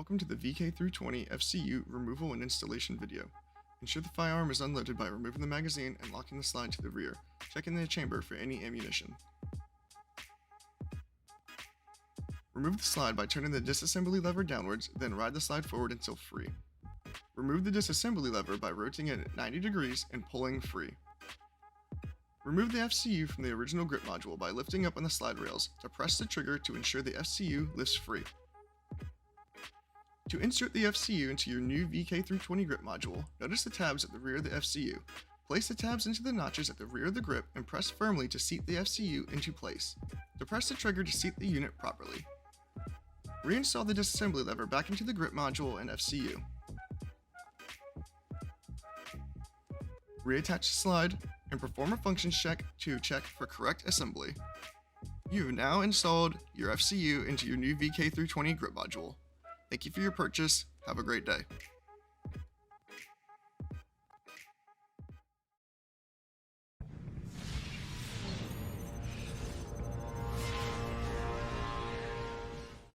Welcome to the VK320 FCU removal and installation video. Ensure the firearm is unloaded by removing the magazine and locking the slide to the rear, checking the chamber for any ammunition. Remove the slide by turning the disassembly lever downwards, then ride the slide forward until free. Remove the disassembly lever by rotating it at 90 degrees and pulling free. Remove the FCU from the original grip module by lifting up on the slide rails to press the trigger to ensure the FCU lifts free. To insert the FCU into your new VK320 grip module, notice the tabs at the rear of the FCU. Place the tabs into the notches at the rear of the grip and press firmly to seat the FCU into place. Depress the trigger to seat the unit properly. Reinstall the disassembly lever back into the grip module and FCU. Reattach the slide and perform a functions check to check for correct assembly. You have now installed your FCU into your new VK320 grip module. Thank you for your purchase. Have a great day.